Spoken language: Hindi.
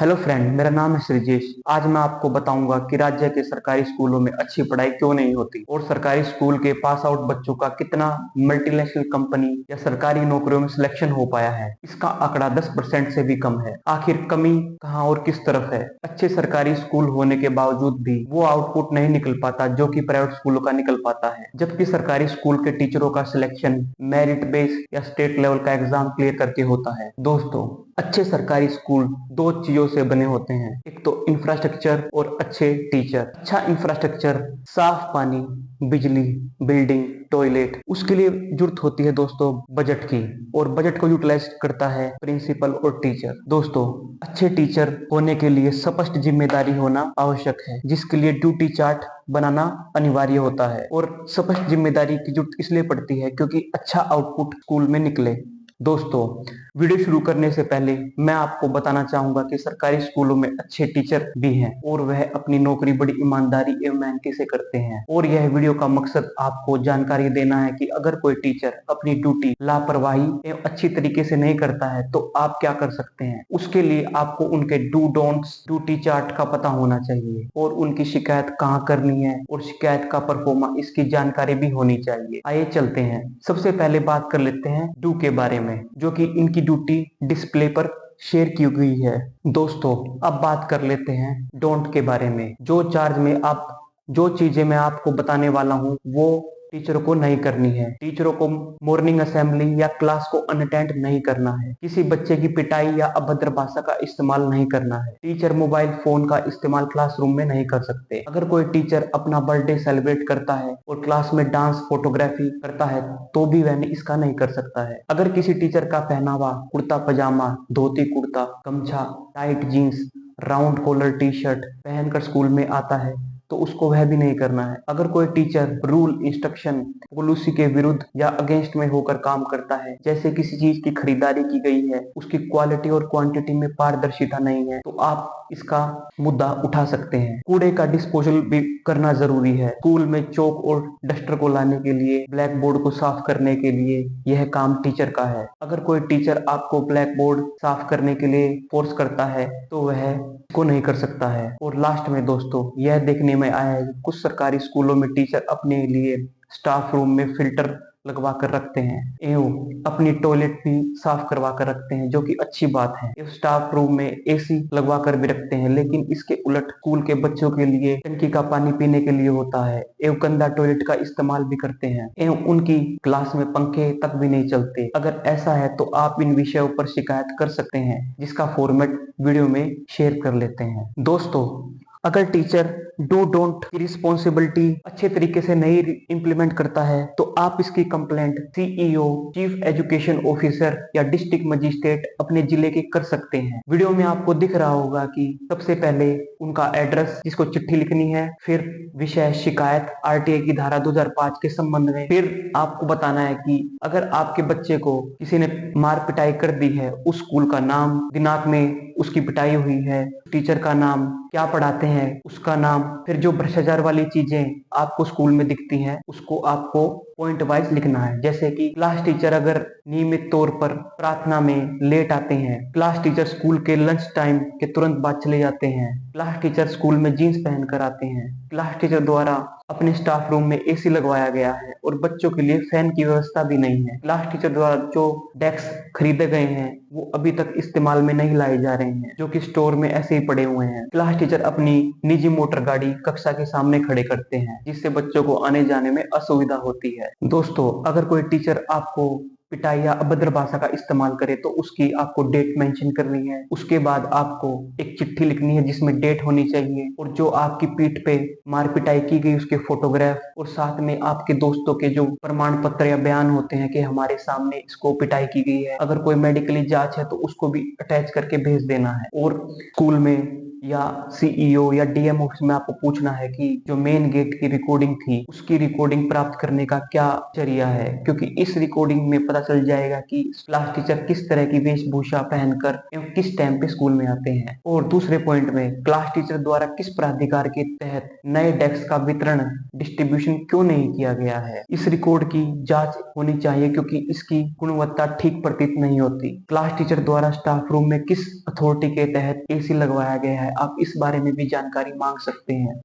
हेलो फ्रेंड, मेरा नाम है श्रीजेश। आज मैं आपको बताऊंगा कि राज्य के सरकारी स्कूलों में अच्छी पढ़ाई क्यों नहीं होती और सरकारी स्कूल के पास आउट बच्चों का कितना मल्टीनेशनल कंपनी या सरकारी नौकरियों में सिलेक्शन हो पाया है। इसका आंकड़ा 10% से भी कम है। आखिर कमी कहाँ और किस तरफ है? अच्छे सरकारी स्कूल होने के बावजूद भी वो आउटपुट नहीं निकल पाता जो कि प्राइवेट स्कूलों का निकल पाता है। जबकि सरकारी स्कूल के टीचरों का सिलेक्शन मेरिट बेस या स्टेट लेवल का एग्जाम क्लियर करके होता है। दोस्तों, अच्छे सरकारी स्कूल दो चीजों से बने होते हैं, एक तो इंफ्रास्ट्रक्चर और अच्छे टीचर। अच्छा इंफ्रास्ट्रक्चर, साफ पानी, बिजली, बिल्डिंग, टॉयलेट, उसके लिए जरूरत होती है दोस्तों बजट की, और बजट को यूटिलाइज करता है प्रिंसिपल और टीचर। दोस्तों, अच्छे टीचर होने के लिए स्पष्ट जिम्मेदारी होना आवश्यक है, जिसके लिए ड्यूटी चार्ट बनाना अनिवार्य होता है। और स्पष्ट जिम्मेदारी की जरूरत इसलिए पड़ती है क्योंकि अच्छा आउटपुट स्कूल में निकले। दोस्तों, वीडियो शुरू करने से पहले मैं आपको बताना चाहूंगा कि सरकारी स्कूलों में अच्छे टीचर भी हैं और वह अपनी नौकरी बड़ी ईमानदारी एवं मेहनती से करते हैं। और यह वीडियो का मकसद आपको जानकारी देना है कि अगर कोई टीचर अपनी ड्यूटी लापरवाही एवं अच्छी तरीके से नहीं करता है तो आप क्या कर सकते हैं। उसके लिए आपको उनके डू डोंट्स, ड्यूटी चार्ट का पता होना चाहिए और उनकी शिकायत कहाँ करनी है और शिकायत का परफॉर्मा इसकी जानकारी भी होनी चाहिए। आइए चलते हैं। सबसे पहले बात कर लेते हैं डू के बारे में, जो कि इनकी ड्यूटी डिस्प्ले पर शेयर की गई है। दोस्तों, अब बात कर लेते हैं डोंट के बारे में। जो चीजें मैं आपको बताने वाला हूँ वो टीचरों को नहीं करनी है। टीचरों को मॉर्निंग असेंबली या क्लास को अनअटेंड नहीं करना है। किसी बच्चे की पिटाई या अभद्र भाषा का इस्तेमाल नहीं करना है। टीचर मोबाइल फोन का इस्तेमाल क्लासरूम में नहीं कर सकते। अगर कोई टीचर अपना बर्थडे सेलिब्रेट करता है और क्लास में डांस फोटोग्राफी करता है तो भी वह इसका नहीं कर सकता है। अगर किसी टीचर का पहनावा कुर्ता पजामा, dhoti kurta, gamchha, tight jeans, round collar T shirt पहनकर स्कूल में आता है तो उसको वह भी नहीं करना है। अगर कोई टीचर रूल, इंस्ट्रक्शन, पॉलिसी के विरुद्ध या अगेंस्ट में होकर काम करता है, जैसे किसी चीज की खरीदारी की गई है, उसकी क्वालिटी और क्वांटिटी में पारदर्शिता नहीं है, तो आप इसका मुद्दा उठा सकते हैं। कूड़े का डिस्पोजल भी करना जरूरी है। स्कूल में चौक और डस्टर को लाने के लिए, ब्लैक बोर्ड को साफ करने के लिए यह काम टीचर का है। अगर कोई टीचर आपको ब्लैक बोर्ड साफ करने के लिए फोर्स करता है तो वह को नहीं कर सकता है। और लास्ट में दोस्तों, यह देखने में आया है कि कुछ सरकारी स्कूलों में टीचर अपने लिए स्टाफ रूम में फिल्टर लगवा कर रखते हैं एवं अपनी टॉयलेट भी साफ करवा कर रखते हैं, जो कि अच्छी बात है। इस स्टाफ रूम में एसी लगवा कर भी रखते हैं, लेकिन इसके उलट स्कूल के बच्चों के लिए टंकी का पानी पीने के लिए होता है एवं गंदा टॉयलेट का इस्तेमाल भी करते हैं एवं उनकी क्लास में पंखे तक भी नहीं चलते। अगर ऐसा है तो आप इन विषयों पर शिकायत कर सकते हैं, जिसका फॉर्मेट वीडियो में शेयर कर लेते हैं। दोस्तों, अगर टीचर डू डोंट की रिस्पॉन्सिबिलिटी अच्छे तरीके से नहीं इंप्लीमेंट करता है तो आप इसकी complaint CEO, chief education officer या डिस्ट्रिक्ट मजिस्ट्रेट अपने जिले के कर सकते हैं। वीडियो में आपको दिख रहा होगा कि सबसे पहले उनका एड्रेस जिसको चिट्ठी लिखनी है, फिर विषय शिकायत आरटीआई की धारा 2005 के संबंध में, फिर आपको बताना है कि अगर आपके बच्चे को किसी ने मार पिटाई कर दी है, उस स्कूल का नाम, दिनांक में उसकी पिटाई हुई है, टीचर का नाम, क्या पढ़ाते हैं उसका नाम, फिर जो भ्रष्टाचार वाली चीजें आपको स्कूल में दिखती हैं उसको आपको पॉइंट वाइज लिखना है। जैसे कि क्लास टीचर अगर नियमित तौर पर प्रार्थना में लेट आते हैं, क्लास टीचर स्कूल के लंच टाइम के तुरंत बाद चले जाते हैं, क्लास टीचर स्कूल में जीन्स पहन कर आते हैं, क्लास टीचर द्वारा अपने स्टाफ रूम में एसी लगवाया गया है और बच्चों के लिए फैन की व्यवस्था भी नहीं है, क्लास टीचर द्वारा जो डेस्क खरीदे गए हैं वो अभी तक इस्तेमाल में नहीं लाए जा रहे हैं, जो कि स्टोर में ऐसे ही पड़े हुए हैं, क्लास टीचर अपनी निजी मोटर गाड़ी कक्षा के सामने खड़े करते हैं, जिससे बच्चों को आने जाने में असुविधा होती है। दोस्तों, अगर कोई टीचर आपको पिटाई या अभद्र भाषा का इस्तेमाल करे तो उसकी आपको डेट मेंशन करनी है। उसके बाद आपको एक चिट्ठी लिखनी है जिसमें डेट होनी चाहिए और जो आपकी पीठ पे मार पिटाई की गई उसके फोटोग्राफ, और साथ में आपके दोस्तों के जो प्रमाण पत्र या बयान होते हैं कि हमारे सामने इसको पिटाई की गई है। अगर कोई मेडिकली जांच है तो उसको भी अटैच करके भेज देना है। और स्कूल में या सीईओ या डीएम ऑफिस में आपको पूछना है कि जो मेन गेट की रिकॉर्डिंग थी उसकी रिकॉर्डिंग प्राप्त करने का क्या जरिया है, क्योंकि इस रिकॉर्डिंग में पता चल जाएगा कि क्लास टीचर किस तरह की वेशभूषा पहनकर एवं किस टाइम पे स्कूल में आते हैं। और दूसरे पॉइंट में क्लास टीचर द्वारा किस प्राधिकार के तहत नए डेस्क का वितरण डिस्ट्रीब्यूशन क्यों नहीं किया गया है। इस रिकॉर्ड की जांच होनी चाहिए क्योंकि इसकी गुणवत्ता ठीक प्रतीत नहीं होती। क्लास टीचर द्वारा स्टाफ रूम में किस अथॉरिटी के तहत एसी लगवाया गया है, आप इस बारे में भी जानकारी मांग सकते हैं।